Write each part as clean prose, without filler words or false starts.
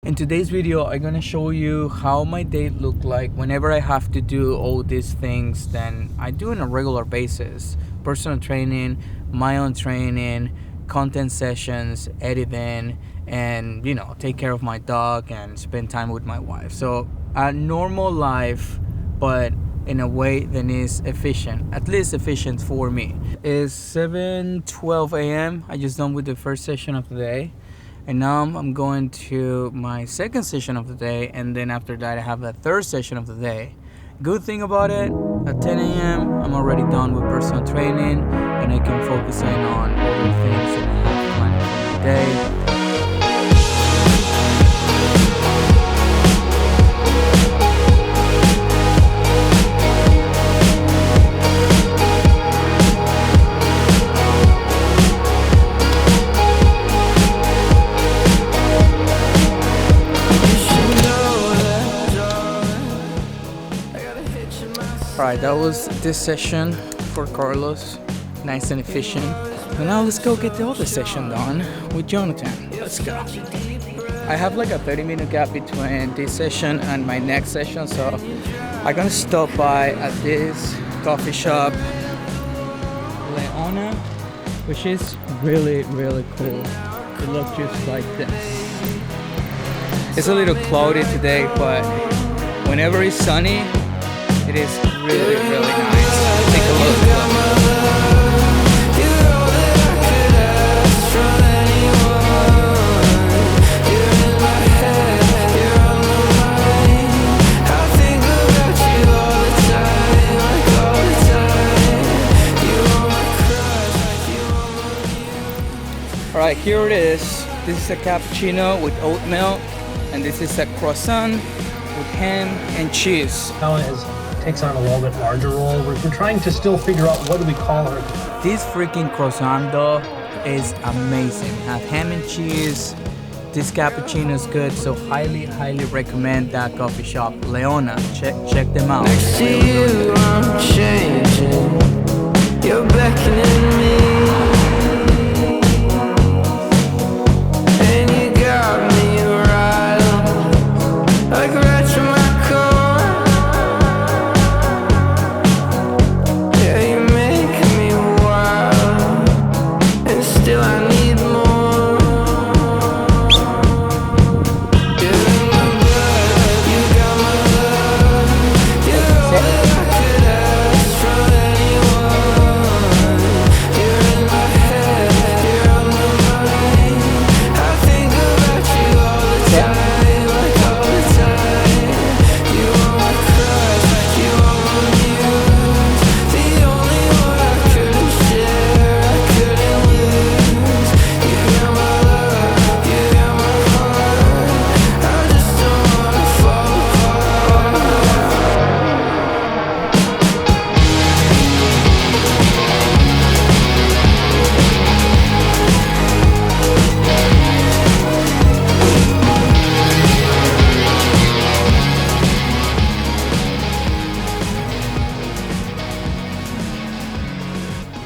In today's video, I'm gonna show you how my day look like whenever I have to do all these things that I do on a regular basis. Personal training, my own training, content sessions, editing, and take care of my dog and spend time with my wife. So a normal life, but in a way that is efficient, at least efficient for me. It's 7:12 a.m. I just done with the first session of the day. And now I'm going to my second session of the day, and then after that I have a third session of the day. Good thing about it, at 10 a.m. I'm already done with personal training, and I can focus in on other things that I have planned for the day. Alright, that was this session for Carlos, nice and efficient. So now let's go get the other session done with Jonathan. Let's go. I have like a 30-minute gap between this session and my next session, so I'm gonna stop by at this coffee shop, Leona, which is really cool. It looks just like this. It's a little cloudy today, but whenever it's sunny, it is really nice. Take a look. Alright, here it is. This is a cappuccino with oat milk, and this is a croissant with ham and cheese. Takes on a little bit larger role. We're trying to still figure out what do we call her. This freaking croissant though is amazing. Have ham and cheese. This cappuccino is good, so highly recommend that coffee shop, Leona. Check them out. Next to you, I'm changing. You're beckoning me. And you got me right like right from my core.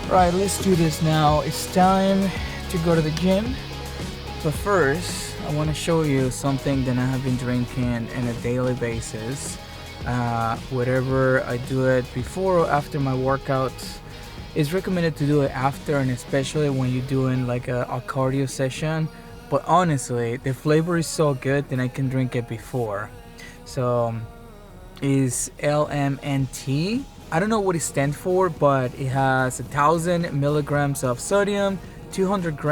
Alright, let's do this now. It's time to go to the gym. But first, I want to show you something that I have been drinking on a daily basis. Whatever I do it before or after my workouts, it's recommended to do it after, and especially when you're doing like a cardio session. But honestly, the flavor is so good that I can drink it before. So, is LMNT. I don't know what it stands for, but it has 1,000 milligrams of sodium, 200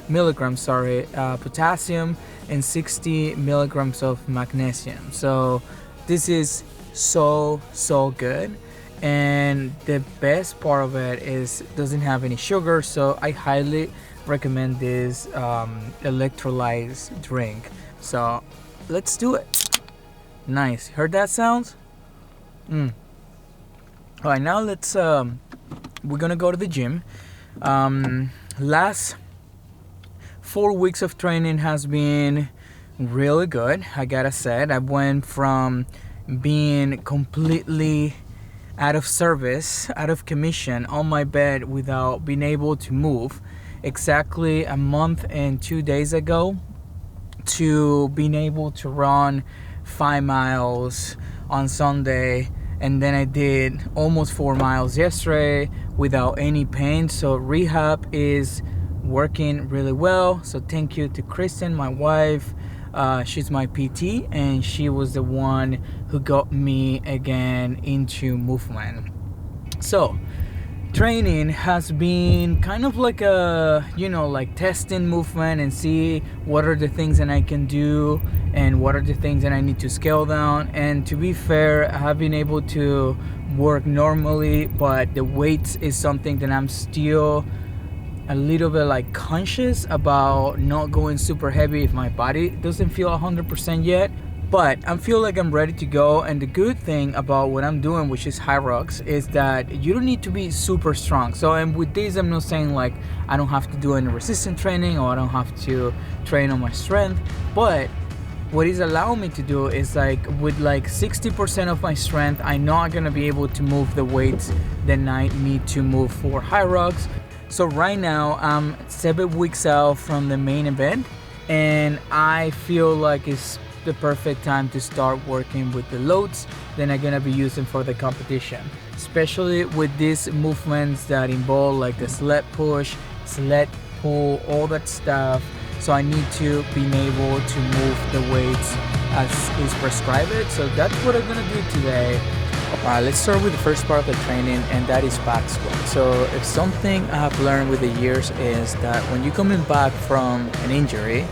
milligrams potassium, and 60 milligrams of magnesium. So this is so good, and the best part of it is it doesn't have any sugar. So I highly recommend this electrolyte drink. So let's do it. Nice. Heard that sound? Alright, now let's we're gonna go to the gym. Last 4 weeks of training has been really good, I gotta say. I went from being completely out of service, out of commission, on my bed without being able to move, exactly a month and 2 days ago to being able to run 5 miles on Sunday, and then I did almost 4 miles yesterday without any pain. So rehab is working really well. So thank you to Kristen, my wife. She's my PT, and she was the one who got me again into movement. So training has been kind of like a, like testing movement and see what are the things that I can do and what are the things that I need to scale down. And to be fair, I have been able to work normally, but the weights is something that I'm still a little bit like conscious about not going super heavy if my body doesn't feel 100% yet. But I feel like I'm ready to go. And the good thing about what I'm doing, which is high rocks, is that you don't need to be super strong. So, and with this, I'm not saying like I don't have to do any resistance training or I don't have to train on my strength. But what is allowing me to do is like with like 60% of my strength, I'm not gonna be able to move the weights that I need to move for high rocks. So right now I'm 7 weeks out from the main event, and I feel like it's the perfect time to start working with the loads that I'm gonna be using for the competition, especially with these movements that involve like the sled push, sled pull, all that stuff. So I need to be able to move the weights as is prescribed. So that's what I'm gonna do today. Alright, let's start with the first part of the training, and that is back squat. So if something I have learned with the years is that when you're coming back from an injury,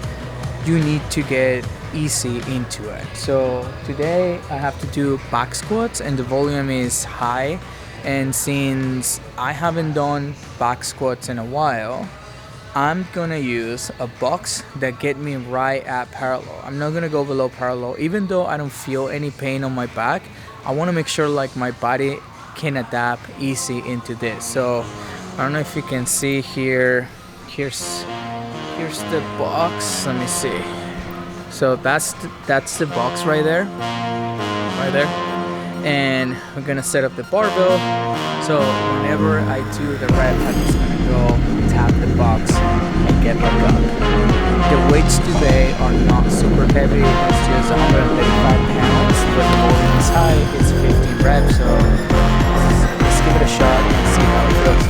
you need to get easy into it. So today I have to do back squats and the volume is high, and since I haven't done back squats in a while, I'm gonna use a box that get me right at parallel. I'm not gonna go below parallel. Even though I don't feel any pain on my back, I want to make sure like my body can adapt easy into this. So I don't know if you can see here. Here's the box. Let me see. So that's the box right there, and we're gonna set up the barbell. So whenever I do the rep, I'm just gonna go tap the box and get back up. The weights today are not super heavy. It's just 135 pounds, but the volume is high. It's 15 reps. So let's give it a shot and see how it goes.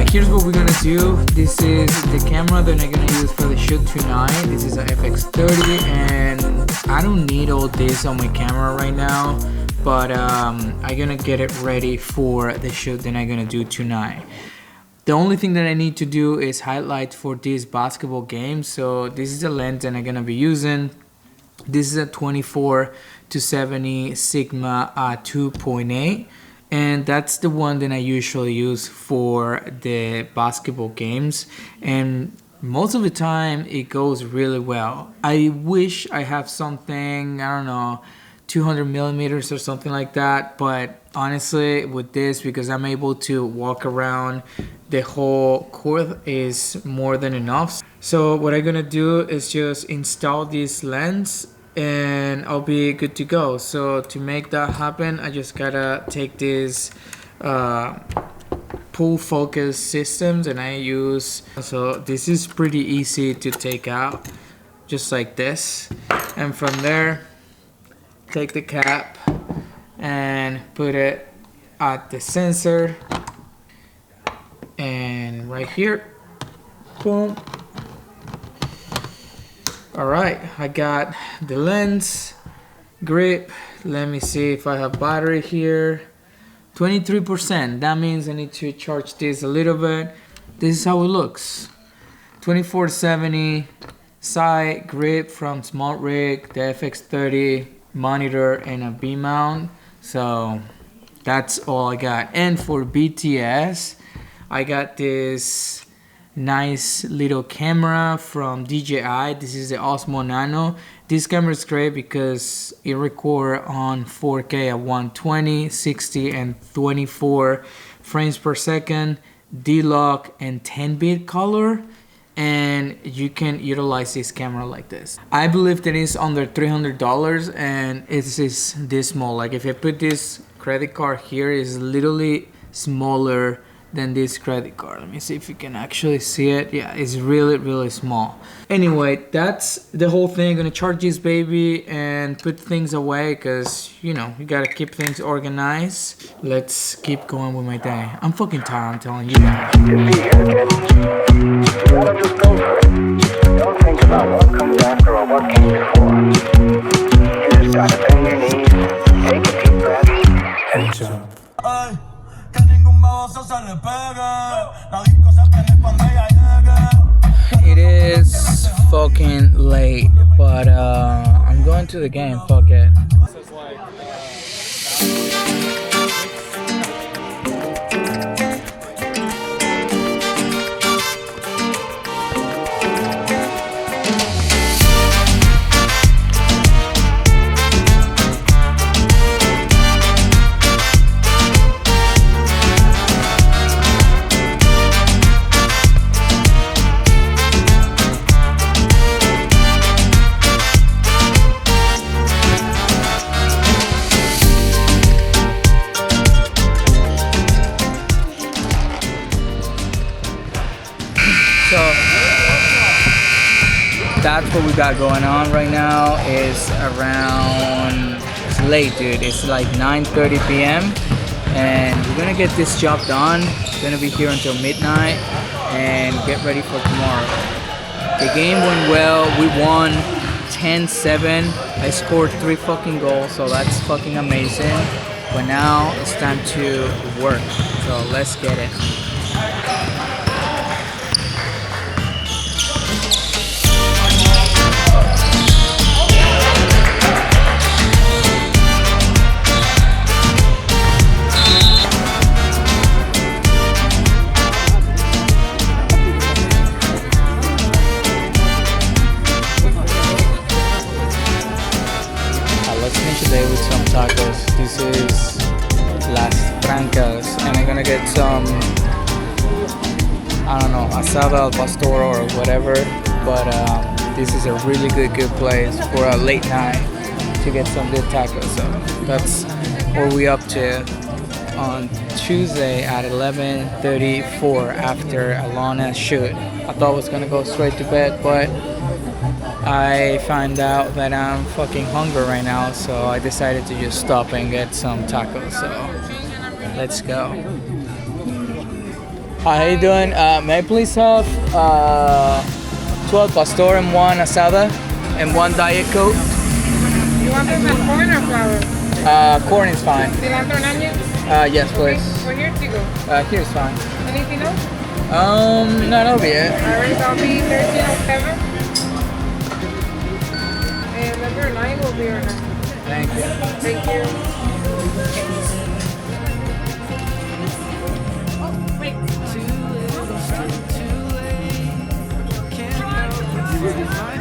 Here's what we're gonna do. This is the camera that I'm gonna use for the shoot tonight. This is an FX30, and I don't need all this on my camera right now, but I'm gonna get it ready for the shoot that I'm gonna do tonight. The only thing that I need to do is highlight for this basketball game. So this is the lens that I'm gonna be using. This is a 24 to 70 Sigma 2.8. And that's the one that I usually use for the basketball games. And most of the time it goes really well. I wish I have something, I don't know, 200 millimeters or something like that, but honestly with this, because I'm able to walk around the whole court, is more than enough. So what I'm gonna do is just install this lens and I'll be good to go. So to make that happen, I just gotta take this pull focus systems, and I use, so this is pretty easy to take out, just like this. And from there, take the cap and put it at the sensor, and right here, boom. All right, I got the lens, grip. Let me see if I have battery here. 23%. That means I need to charge this a little bit. This is how it looks. 2470 side grip from Smart Rig, the FX30 monitor, and a B mount. So that's all I got. And for BTS, I got this nice little camera from DJI. This is the Osmo Nano. This camera is great because it records on 4K at 120, 60, and 24 frames per second, D-Log, and 10-bit color. And you can utilize this camera like this. I believe that it's under $300, and it's this small. Like if I put this credit card here, it's literally smaller than this credit card. Let me see if you can actually see it. Yeah, it's really small. Anyway, that's the whole thing. I'm gonna charge this baby and put things away, because you know, you gotta keep things organized. Let's keep going with my day. I'm fucking tired, I'm telling you that. You gotta just go for it. Don't think about what comes after or what came before. You just gotta bend your knees, take a deep breath, and jump. It is fucking late, but I'm going to the game, fuck it. So that's what we got going on right now. Is around, it's late, dude. It's like 9:30 p.m. and we're gonna get this job done. Gonna be here until midnight and get ready for tomorrow. The game went well. We won 10-7. I scored 3 fucking goals, so that's fucking amazing. But now it's time to work. So let's get it. Let's finish the day with some tacos. This is Las Trancas, and I'm gonna get some, I don't know, asada al pastor or whatever, but this is a really good place for a late night to get some good tacos. So that's what we up to on Tuesday at 11:34 after a long ass shoot. I thought I was gonna go straight to bed, but I find out that I'm fucking hungry right now, so I decided to just stop and get some tacos. So let's go. Hi, how you doing? May I please have 12 pastor and 1 asada and 1 diet coke? You want this in corn or flour? Corn is fine. Cilantro and onions? Yes, please. We're here to go. Here's fine. Anything else? No, that'll be it. Alright, so I'll be 1307. And number 9 will be your next. Thank you. Thank you. This is